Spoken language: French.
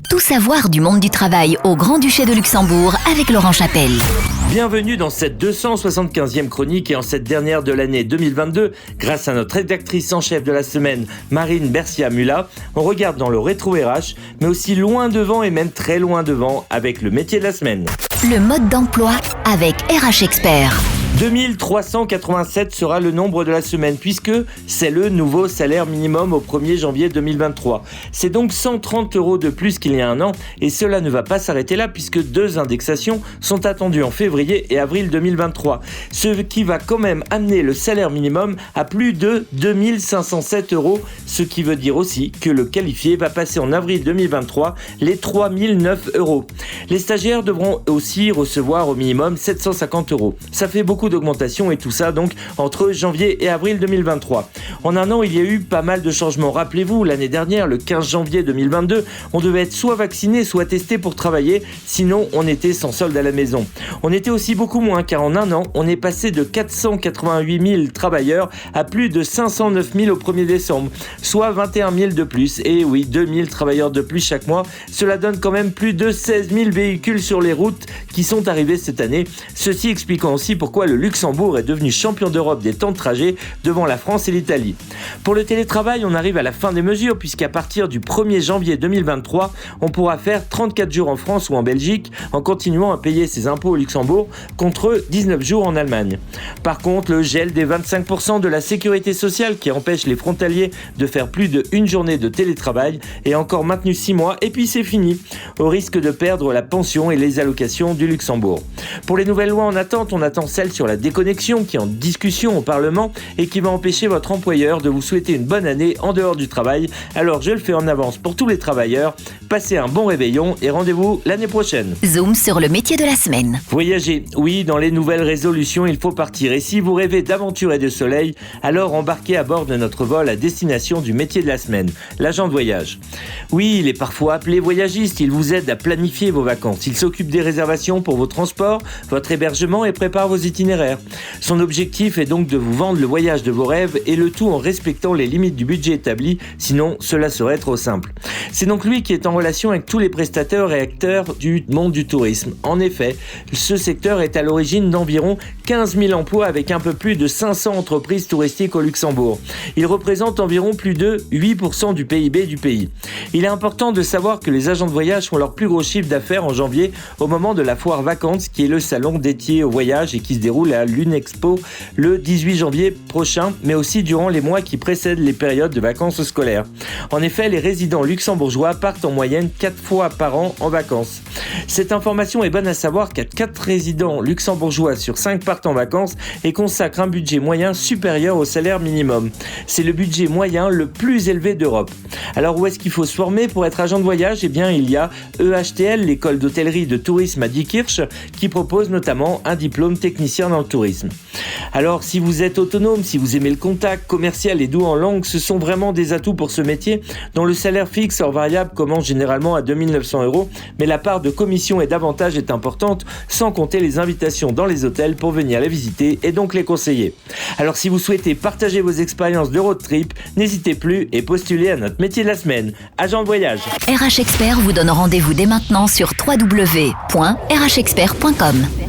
Tout savoir du monde du travail au Grand-Duché de Luxembourg avec Laurent Chapelle. Bienvenue dans cette 275e chronique et en cette dernière de l'année 2022, grâce à notre rédactrice en chef de la semaine, Marine Bercia-Mula, on regarde dans le rétro RH, mais aussi loin devant et même très loin devant avec le métier de la semaine. Le mode d'emploi avec RH Expert. 2387 sera le nombre de la semaine puisque c'est le nouveau salaire minimum au 1er janvier 2023. C'est donc 130 € de plus qu'il y a un an et cela ne va pas s'arrêter là puisque 2 indexations sont attendues en février et avril 2023. Ce qui va quand même amener le salaire minimum à plus de 2507 €, ce qui veut dire aussi que le qualifié va passer en avril 2023 les 3009 €. Les stagiaires devront aussi recevoir au minimum 750 €. Ça fait beaucoup d'augmentation et tout ça donc entre janvier et avril 2023. En un an, il y a eu pas mal de changements. Rappelez-vous, l'année dernière, le 15 janvier 2022, on devait être soit vacciné, soit testé pour travailler, sinon on était sans solde à la maison. On était aussi beaucoup moins car en un an, on est passé de 488 000 travailleurs à plus de 509 000 au 1er décembre, soit 21 000 de plus. Et oui, 2 000 travailleurs de plus chaque mois. Cela donne quand même plus de 16 000 véhicules sur les routes qui sont arrivés cette année. Ceci expliquant aussi pourquoi le Luxembourg est devenu champion d'Europe des temps de trajet devant la France et l'Italie. Pour le télétravail, on arrive à la fin des mesures puisqu'à partir du 1er janvier 2023, on pourra faire 34 jours en France ou en Belgique en continuant à payer ses impôts au Luxembourg contre 19 jours en Allemagne. Par contre, le gel des 25% de la sécurité sociale qui empêche les frontaliers de faire plus d'une journée de télétravail est encore maintenu 6 mois et puis c'est fini, au risque de perdre la pension et les allocations du Luxembourg. Pour les nouvelles lois en attente, on attend celle sur la déconnexion qui est en discussion au Parlement et qui va empêcher votre employeur de vous souhaiter une bonne année en dehors du travail. Alors je le fais en avance pour tous les travailleurs. Passez un bon réveillon et rendez-vous l'année prochaine. Zoom sur le métier de la semaine. Voyager, oui, dans les nouvelles résolutions, il faut partir. Et si vous rêvez d'aventure et de soleil, alors embarquez à bord de notre vol à destination du métier de la semaine, l'agent de voyage. Oui, il est parfois appelé voyagiste, il vous aide à planifier vos vacances. Il s'occupe des réservations pour vos transports, votre hébergement et prépare vos itinéraires. Son objectif est donc de vous vendre le voyage de vos rêves et le tout en respectant les limites du budget établi, sinon cela serait trop simple. C'est donc lui qui est en relation avec tous les prestataires et acteurs du monde du tourisme. En effet, ce secteur est à l'origine d'environ 15 000 emplois avec un peu plus de 500 entreprises touristiques au Luxembourg. Il représente environ plus de 8% du PIB du pays. Il est important de savoir que les agents de voyage font leur plus gros chiffre d'affaires en janvier au moment de la foire vacances qui est le salon dédié au voyage et qui se déroule à l'Unexpo le 18 janvier prochain, mais aussi durant les mois qui précèdent les périodes de vacances scolaires. En effet, les résidents luxembourgeois partent en moyenne 4 fois par an en vacances. Cette information est bonne à savoir car 4 résidents luxembourgeois sur 5 partent en vacances et consacrent un budget moyen supérieur au salaire minimum. C'est le budget moyen le plus élevé d'Europe. Alors où est-ce qu'il faut se former pour être agent de voyage ? Eh bien, il y a EHTL, l'école d'hôtellerie et de tourisme à Diekirch, qui propose notamment un diplôme technicien dans le tourisme. Alors, si vous êtes autonome, si vous aimez le contact commercial et doux en langue, ce sont vraiment des atouts pour ce métier dont le salaire fixe hors variable commence généralement à 2 900 €, mais la part de commission et d'avantages est importante, sans compter les invitations dans les hôtels pour venir les visiter et donc les conseiller. Alors, si vous souhaitez partager vos expériences de road trip, n'hésitez plus et postulez à notre métier de la semaine, agent de voyage. RH Expert vous donne rendez-vous dès maintenant sur www.rhexpert.com.